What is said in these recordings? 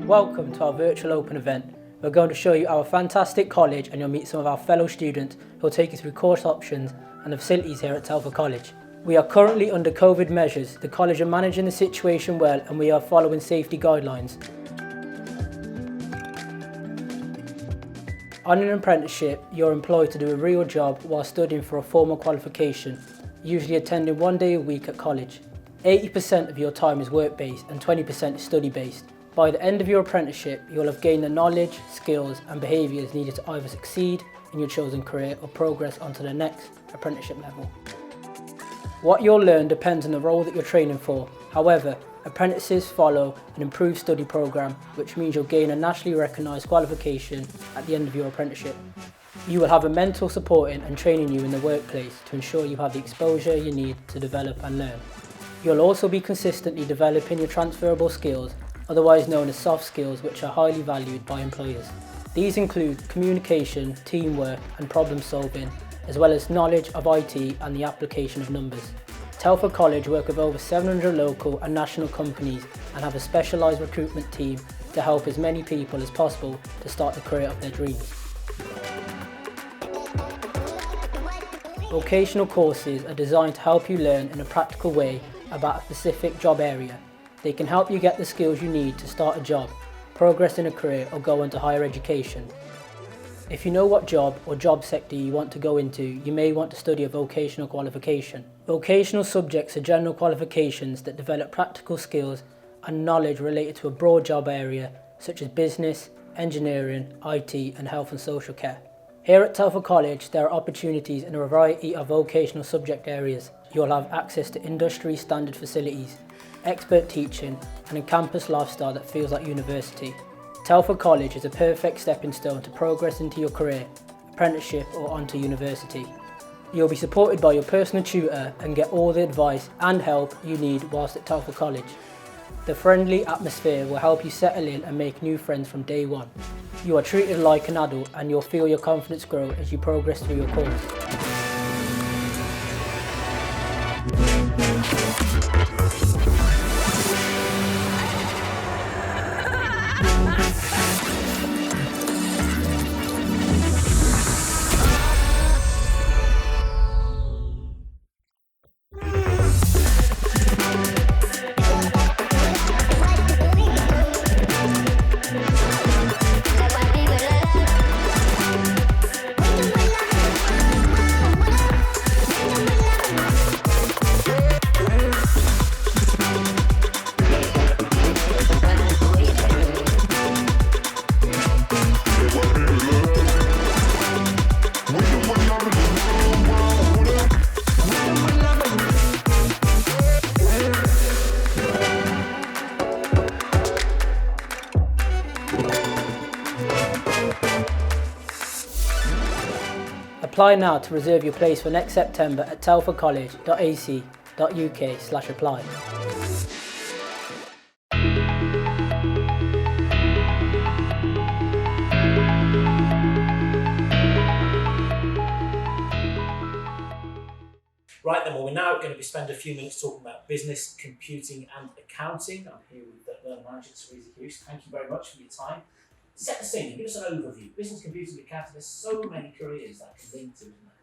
Welcome to our virtual open event. We're going to show you our fantastic college and you'll meet some of our fellow students who will take you through course options and the facilities here at Telford College. We are currently under COVID measures. The college are managing the situation well and we are following safety guidelines. On an apprenticeship, you're employed to do a real job while studying for a formal qualification, usually attending 1 day a week at college. 80% of your time is work-based and 20% is study-based. By the end of your apprenticeship, you'll have gained the knowledge, skills and behaviours needed to either succeed in your chosen career or progress onto the next apprenticeship level. What you'll learn depends on the role that you're training for. However, apprentices follow an improved study programme, which means you'll gain a nationally recognised qualification at the end of your apprenticeship. You will have a mentor supporting and training you in the workplace to ensure you have the exposure you need to develop and learn. You'll also be consistently developing your transferable skills, otherwise known as soft skills, which are highly valued by employers. These include communication, teamwork and problem solving, as well as knowledge of IT and the application of numbers. Telford College work with over 700 local and national companies and have a specialised recruitment team to help as many people as possible to start the career of their dreams. Vocational courses are designed to help you learn in a practical way about a specific job area. They can help you get the skills you need to start a job, progress in a career or go into higher education. If you know what job or job sector you want to go into, you may want to study a vocational qualification. Vocational subjects are general qualifications that develop practical skills and knowledge related to a broad job area such as business, engineering, IT and health and social care. Here at Telford College, there are opportunities in a variety of vocational subject areas. You'll have access to industry standard facilities, expert teaching and a campus lifestyle that feels like university. Telford College is a perfect stepping stone to progress into your career, apprenticeship or onto university. You'll be supported by your personal tutor and get all the advice and help you need whilst at Telford College. The friendly atmosphere will help you settle in and make new friends from day one. You are treated like an adult and you'll feel your confidence grow as you progress through your course. Apply now to reserve your place for next September at telfordcollege.ac.uk/apply. Right then, well, we're now going to spend a few minutes talking about business, computing and accounting. I'm here with the learning manager, Teresa Hughes. Thank you very much for your time. Set the scene, give us an overview. Business, computing and accounting, there's so many careers that can link to, isn't there?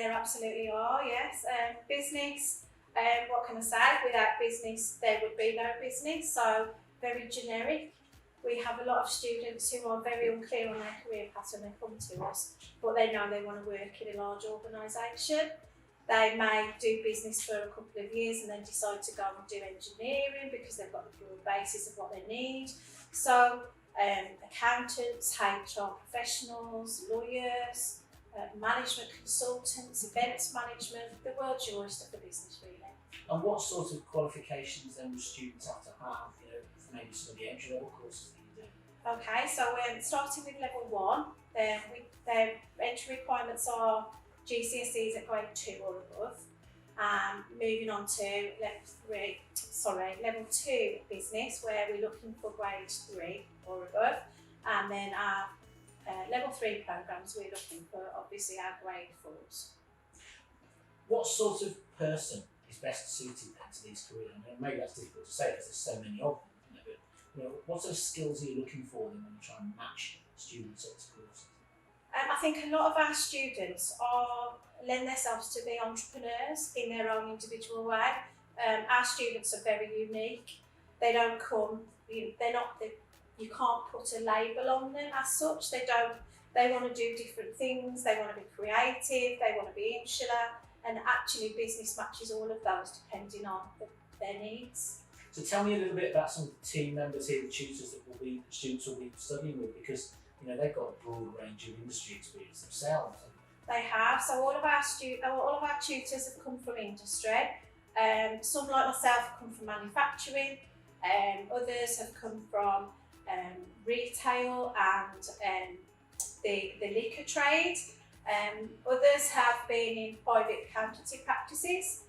There absolutely are, yes. Business, what can I say? Without business, there would be no business. So, very generic. We have a lot of students who are very unclear on their career path when they come to us, but they know they want to work in a large organisation. They may do business for a couple of years and then decide to go and do engineering because they've got the broad basis of what they need. So, accountants, HR professionals, lawyers, management consultants, events management, the world's your oyster for business really. And what sort of qualifications then would students have to have, for maybe some of the entry level courses that you do? Okay, so starting with level 1, their entry requirements are GCSEs at grade 2 or above. Moving on to level 2 business, where we're looking for grade 3 or above, and then our level 3 programs, we're looking for obviously our grade 4s. What sort of person is best suited then to these careers? I mean, maybe that's difficult to say because there's so many of them, isn't it? But what sort of skills are you looking for then when you try and match students up to courses? I think a lot of our students lend themselves to be entrepreneurs in their own individual way. Our students are very unique. They don't come, you can't put a label on them as such. They want to do different things, they want to be creative, they want to be insular, and actually business matches all of those depending on their needs. So tell me a little bit about some of the team members here, the tutors that the students will be studying with, because they've got a broad range of industry experience themselves. They have. So all of our tutors have come from industry. Some, like myself, have come from manufacturing. Others have come from retail and the liquor trade. Others have been in private accountancy practices.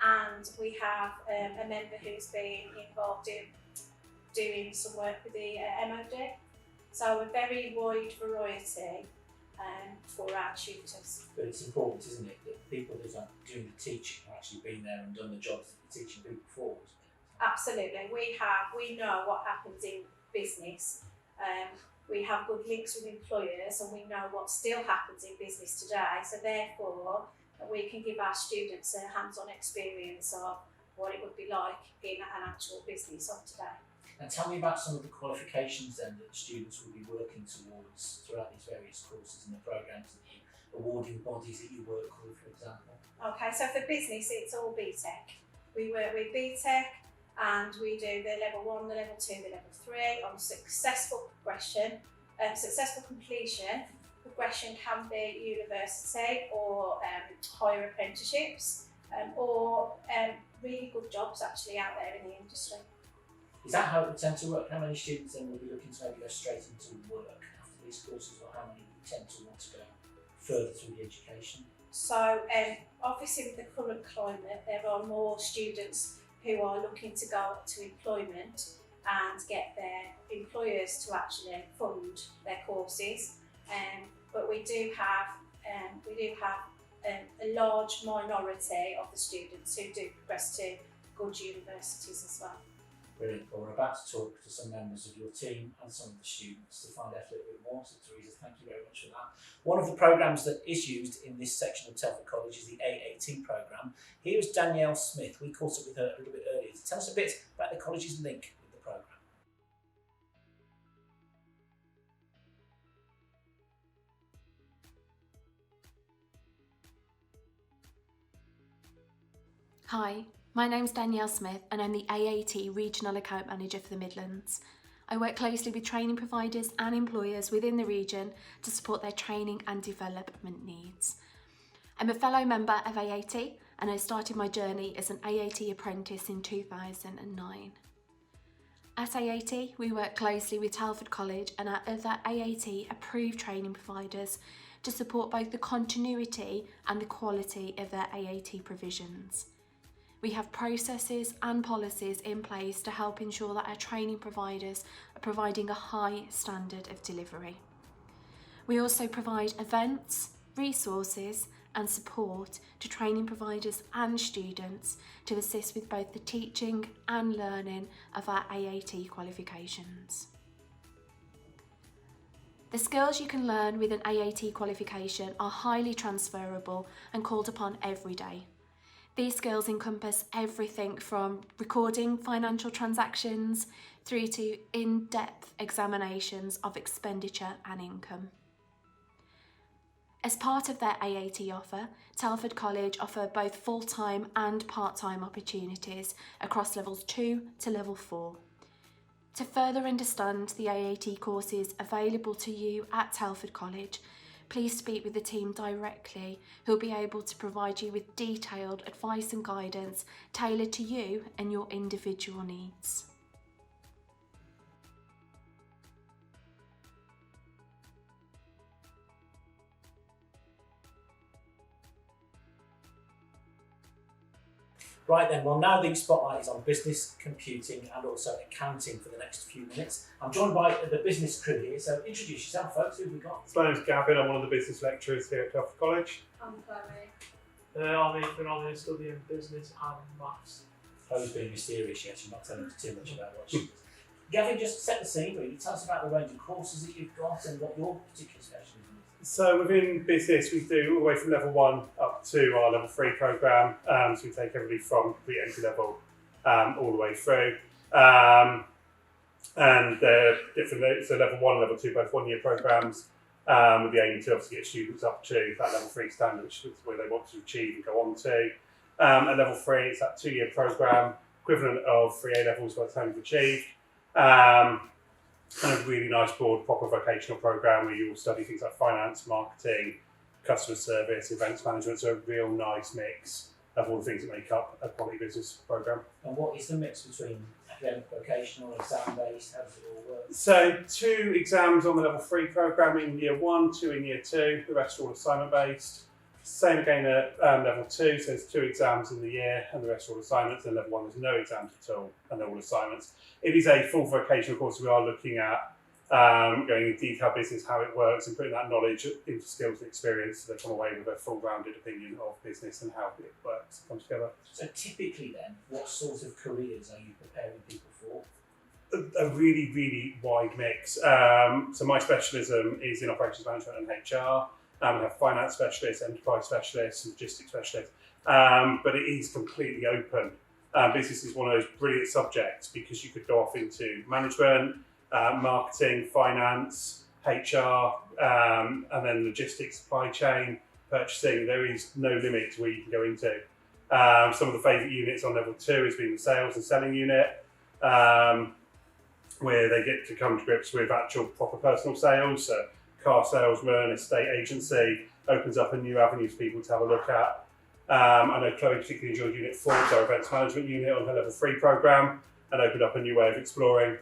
And we have a member who's been involved in doing some work with the MOD. So a very wide variety for our tutors. But it's important, isn't it, that people that are doing the teaching have actually been there and done the jobs that the teaching people before. Absolutely, we know what happens in business. We have good links with employers, and we know what still happens in business today. So therefore, we can give our students a hands-on experience of what it would be like in an actual business of today. And tell me about some of the qualifications then that the students will be working towards throughout these various courses and the programmes and the awarding bodies that you work with, for example. Okay, so for business, it's all BTEC. We work with BTEC and we do the level 1, the level 2, the level 3 on successful progression, successful completion. Progression can be university or higher apprenticeships or really good jobs actually out there in the industry. Is that how it would tend to work? How many students then will be looking to maybe go straight into work after these courses, or how many would tend to want to go further through the education? So obviously with the current climate, there are more students who are looking to go to employment and get their employers to actually fund their courses. But we do have a large minority of the students who do progress to good universities as well. Brilliant. Well, we're about to talk to some members of your team and some of the students to find out a little bit more. So Teresa, thank you very much for that. One of the programmes that is used in this section of Telford College is the AAT programme. Here is Danielle Smith. We caught up with her a little bit earlier to tell us a bit about the college's link with the programme. Hi, my name's Danielle Smith and I'm the AAT Regional Account Manager for the Midlands. I work closely with training providers and employers within the region to support their training and development needs. I'm a fellow member of AAT and I started my journey as an AAT apprentice in 2009. At AAT, we work closely with Telford College and our other AAT approved training providers to support both the continuity and the quality of their AAT provisions. We have processes and policies in place to help ensure that our training providers are providing a high standard of delivery. We also provide events, resources and support to training providers and students to assist with both the teaching and learning of our AAT qualifications. The skills you can learn with an AAT qualification are highly transferable and called upon every day. These skills encompass everything from recording financial transactions through to in-depth examinations of expenditure and income. As part of their AAT offer, Telford College offer both full-time and part-time opportunities across levels 2 to level 4. To further understand the AAT courses available to you at Telford College, please speak with the team directly, who will be able to provide you with detailed advice and guidance tailored to you and your individual needs. Right then, well now the spotlight is on business, computing and also accounting for the next few minutes. I'm joined by the business crew here, so introduce yourself folks, who have we got? My name's Gavin, I'm one of the business lecturers here at Telford College. I'm Chloe. I'm Ethan, I'm here studying business and maths. Chloe's being mysterious yet, she's not telling us too much about what she does. Gavin, just set the scene really. Tell us about the range of courses that you've got and what your particular specialism is. So within business, we do all the way from level 1 up to our level 3 programme. So we take everybody from complete entry level all the way through. And they're different, so level 1 and level 2, both 1-year programmes, with the aim to obviously get students up to that level 3 standard, which is where they want to achieve and go on to. At level 3, it's that 2-year programme, equivalent of 3 A-levels by the time you've achieved. And a really nice broad, proper vocational programme where you will study things like finance, marketing, customer service, events management, so a real nice mix of all the things that make up a quality business programme. And what is the mix between academic, vocational, exam-based? How does it all work? So 2 exams on the level 3 programme in year 1, 2 in year 2, the rest are all assignment-based. Same again at level 2, so there's 2 exams in the year and the rest are all assignments, and level 1 there's no exams at all and they're all assignments. It is a full vocational course, so we are looking at going into detailed business, how it works, and putting that knowledge into skills and experience so they come away with a full-rounded opinion of business and how it works and comes together. So typically then, what sort of careers are you preparing people for? A really, really wide mix. So my specialism is in operations management and HR. We have finance specialists, enterprise specialists, logistics specialists, but it is completely open. Business is one of those brilliant subjects because you could go off into management, marketing, finance, HR, and then logistics, supply chain, purchasing. There is no limit to where you can go into. Some of the favourite units on level 2 has been the sales and selling unit, where they get to come to grips with actual proper personal sales. So car salesman, estate agency, opens up a new avenue for people to have a look at. I know Chloe particularly enjoyed Unit 4, so events management unit on her level 3 programme, and opened up a new way of exploring.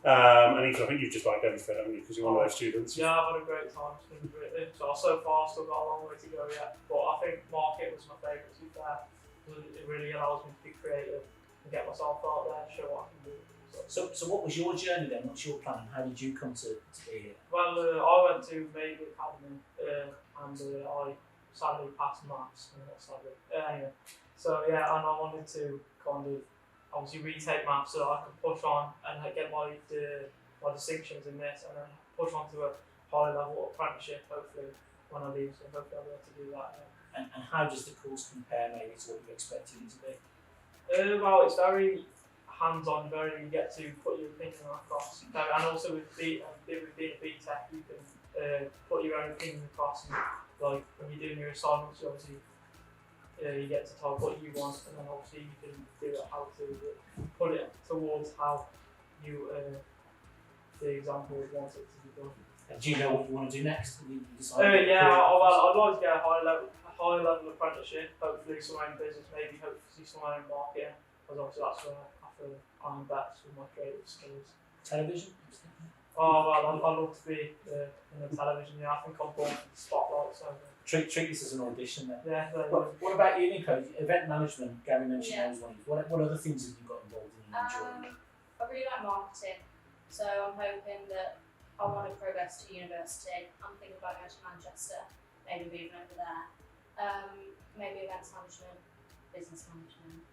And Ethan, I think you've just liked everything, haven't you? Because you're one of those students. Yeah, I've had a great time. It's been really, so far, still got a long way to go yet. But I think market was my favourite, to be fair. It really allows me to be creative and get myself out there, show what I can do. So what was your journey then? What's your plan? How did you come to be here? Well, I went to Maybe Academy and I sadly passed maths. Anyway, so yeah, and I wanted to kind of obviously retake maths so I could push on and get my distinctions in this and then push on to a high level apprenticeship hopefully when I leave, so hopefully I'll be able to do that. And how does the course compare maybe to what you expected it to be? Well, it's very hands-on, you get to put your opinion across. And also with being a BTEC, you can put your own opinion across. And like when you're doing your assignments, you obviously you get to type what you want, and then obviously you can do it how to put it towards how you the example would want it to be done. And do you know what you want to do next? Yeah, I'd like to get a high level apprenticeship, hopefully somewhere in business, maybe hopefully somewhere in marketing, because obviously that's where I feel I'm best with my creative skills. Television? Oh well, I'd love to be in the television. Yeah, I think I'm born for the spotlight. So Treat this as an audition then. yeah. What about you, Nico? Event management, Gary mentioned that was one of you. What other things have you got involved in and enjoyed? I really like marketing, so I'm hoping that I want to progress to university. I'm thinking about going to Manchester, maybe moving over there. Maybe events management, business management,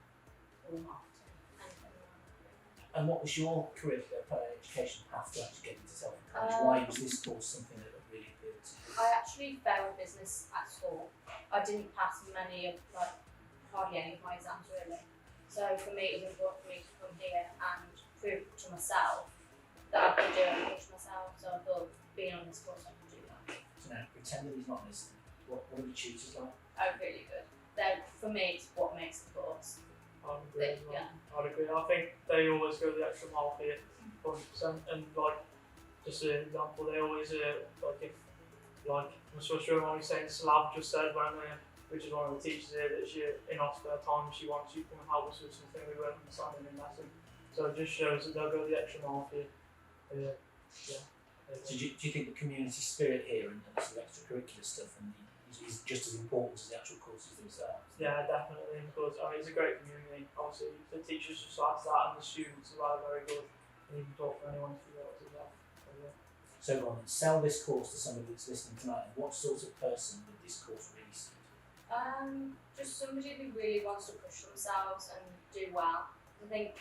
or marketing, anything like that. And what was your career education path to actually get into Telford College? Why was this course something that really appealed to you? I actually failed business at school. I didn't pass hardly any of my exams really. So for me, it was important for me to come here and prove to myself that I could do it and push myself. So I thought being on this course, I could do that. So now, pretend that he's not listening. What are the tutors like? Oh, really good. For me, it's what makes the course. I'd agree. Yeah. I'd agree. I think they always go the extra mile for you, 100%. And like, just an example, they always I'm so sure when saying Slav just said which is one of the teachers here, that she in our spare time she wants you to come and help us with something we weren't understanding in lesson. So it just shows that they'll go the extra mile for you. So do you think the community spirit here and the sort of extracurricular stuff is just as important as the actual courses themselves? Yeah, definitely. Because it's a great community. Obviously, the teachers just like that, and the students as well are very good. And you can talk to anyone if you want as well. So go on, sell this course to somebody that's listening tonight. What sort of person would this course really suit? Just somebody who really wants to push themselves and do well. I think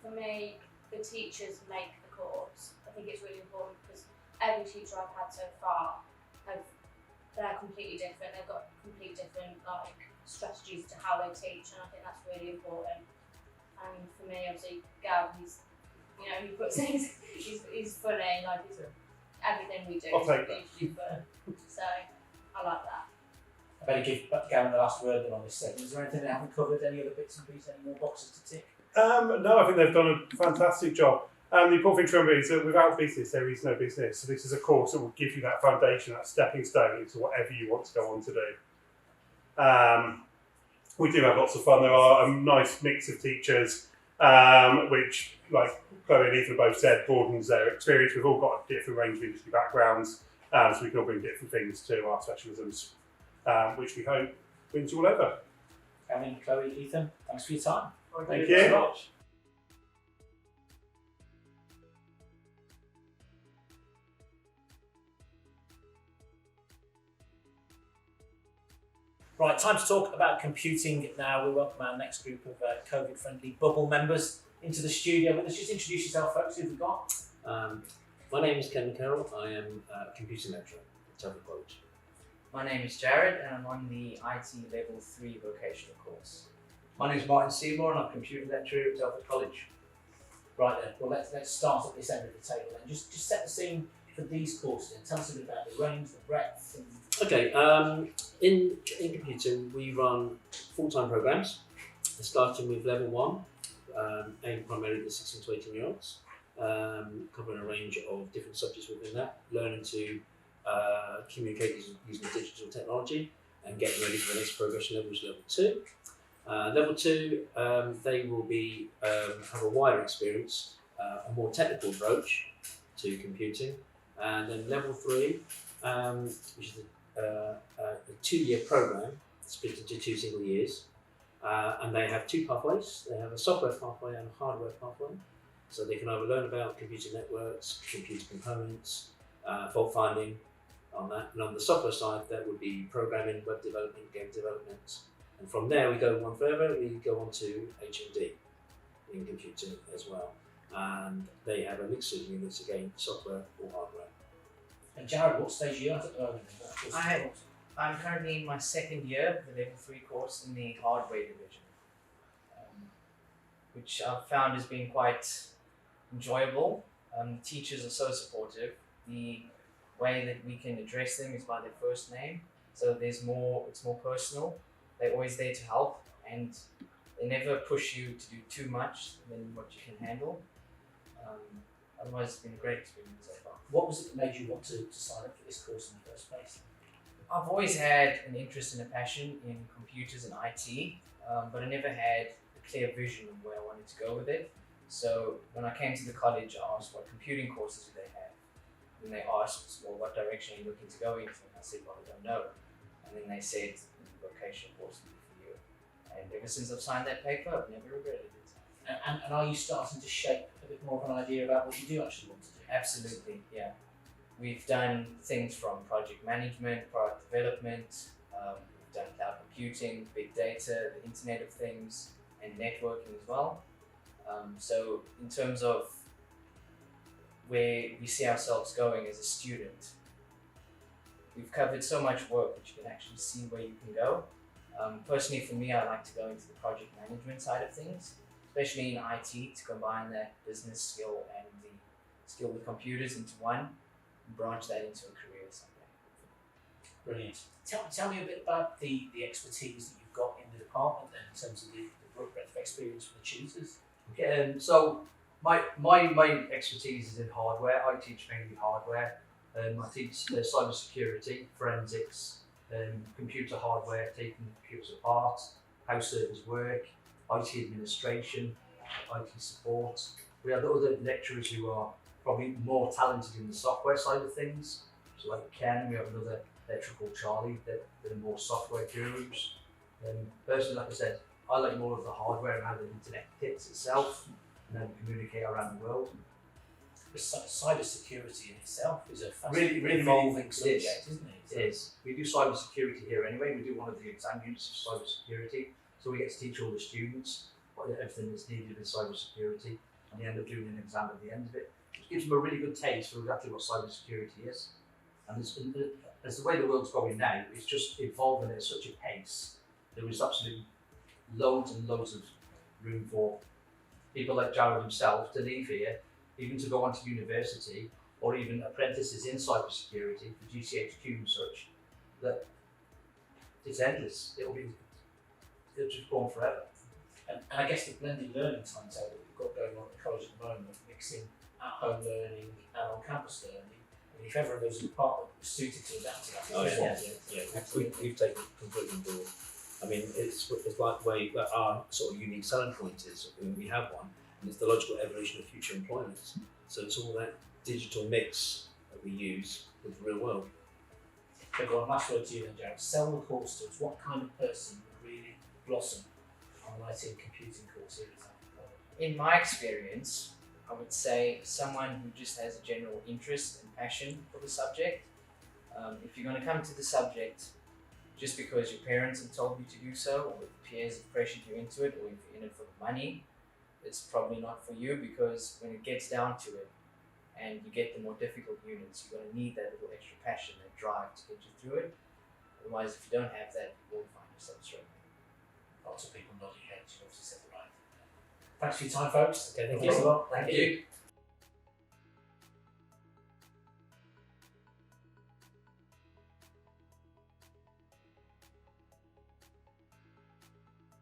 for me, the teachers make the course. I think it's really important because every teacher I've had so far they're completely different. They've got completely different like strategies to how they teach, and I think that's really important. And for me, obviously, Gav, he puts things. He's funny. Like everything we do I'll take is usually fun. So I like that. I better give Gavin the last word then on this segment. Is there anything they haven't covered? Any other bits and pieces? Any more boxes to tick? No, I think they've done a fantastic job. The important thing to remember is that without business, there is no business. So this is a course that will give you that foundation, that stepping stone into whatever you want to go on to do. We do have lots of fun. There are a nice mix of teachers, which, like Chloe and Ethan both said, broadens their experience. We've all got a different range of industry backgrounds, so we can all bring different things to our specialisms, which we hope wins you all over. Gavin, Chloe, Ethan, thanks for your time. Thank you you. so much. Right, time to talk about computing now. We welcome our next group of COVID-friendly bubble members into the studio with us. Just introduce yourself, folks. Who have we got? My name is Ken Carroll. I am a computing lecturer at Telford College. My name is Jared and I'm on the IT Level 3 vocational course. My name is Martin Seymour and I'm a computer lecturer at Telford College. Right then, well let's start at this end of the table then. Just set the scene for these courses and tell us a bit about the range, the breadth. And... Okay, in computing we run full-time programs, starting with level 1, aimed primarily at 16 to 18 year olds, covering a range of different subjects within that, learning to communicate using digital technology and getting ready for the next progression level, which is level 2. Level 2, they will be have a wider experience, a more technical approach to computing, and then level 3, which is a 2-year program split into 2 single years, and they have 2 pathways. They have a software pathway and a hardware pathway, so they can either learn about computer networks, computer components, fault finding on that, and on the software side that would be programming, web development, game development. And from there we go one further, we go on to HND in computing as well. And they have a mix of units, again, software or hardware. And Jared, what stage are you at the moment? I'm currently in my 2nd year of the Level 3 course in the hardware division, which I've found has been quite enjoyable. Teachers are so supportive. The way that we can address them is by their first name, so it's more personal. They're always there to help, and they never push you to do too much than what you can handle. Otherwise, it's been a great experience so far. What was it that made you want to sign up for this course in the first place? I've always had an interest and a passion in computers and IT, but I never had a clear vision of where I wanted to go with it. So when I came to the college, I asked what computing courses do they have. And they asked, well, what direction are you looking to go into? And I said, well, I don't know. And then they said, the vocational course will be for you. And ever since I've signed that paper, I've never regretted it. And are you starting to shape a bit more of an idea about what you do actually want to do? Absolutely, yeah. We've done things from project management, product development, we've done cloud computing, big data, the Internet of Things, and networking as well. So in terms of where we see ourselves going as a student, we've covered so much work that you can actually see where you can go. Personally for me, I like to go into the project management side of things, especially in IT, to combine that business skill and the skill with computers into one, and branch that into a career someday. Brilliant. Tell me a bit about the expertise that you've got in the department then, in terms of the broad breadth of experience for the tutors. Okay, so my main expertise is in hardware. I teach mainly hardware. I teach cyber security, forensics, computer hardware, taking computers apart, how servers work, IT administration, IT support. We have other lecturers who are probably more talented in the software side of things. So like Ken, we have another lecturer called Charlie, that are more software gurus. Personally, like I said, I like more of the hardware and how the internet fits itself and then communicate around the world. Cyber security in itself is a Really evolving subject, isn't it? It is. We do cyber security here anyway. We do one of the exam units of cyber security, so we get to teach all the students everything that's needed with cyber security, and they end up doing an exam at the end of it, which gives them a really good taste for exactly what cybersecurity is. And as the way the world's going now, it's just evolving at such a pace. There is absolutely loads and loads of room for people like Jared himself to leave here, even to go on to university, or even apprentices in cybersecurity for GCHQ and such, that it's endless. It'll just go on forever. And I guess the blended learning timetable that we've got going on at the college at the moment, mixing at-home learning and on-campus learning, I mean, if everyone lives in a department that was suited to adapt to that. Oh yeah. We've taken completely on board. I mean, it's like where our sort of unique selling point is. We have one, and it's the logical evolution of future employment. So it's all that digital mix that we use with the real world. So go on, last word to you then, Jared. Sell the course to us. What kind of person would really blossom on an IT and computing course here at Telford College? In my experience, I would say someone who just has a general interest and passion for the subject. If you're going to come to the subject just because your parents have told you to do so, or if peers have pressured you into it, or if you're in it for the money, it's probably not for you, because when it gets down to it and you get the more difficult units, you're going to need that little extra passion, that drive to get you through it. Otherwise, if you don't have that, you will find yourself struggling. Lots of people nodding heads, you obviously said the right thing. Thanks for your time, folks. Okay, thank Thanks you. a lot. Thank you.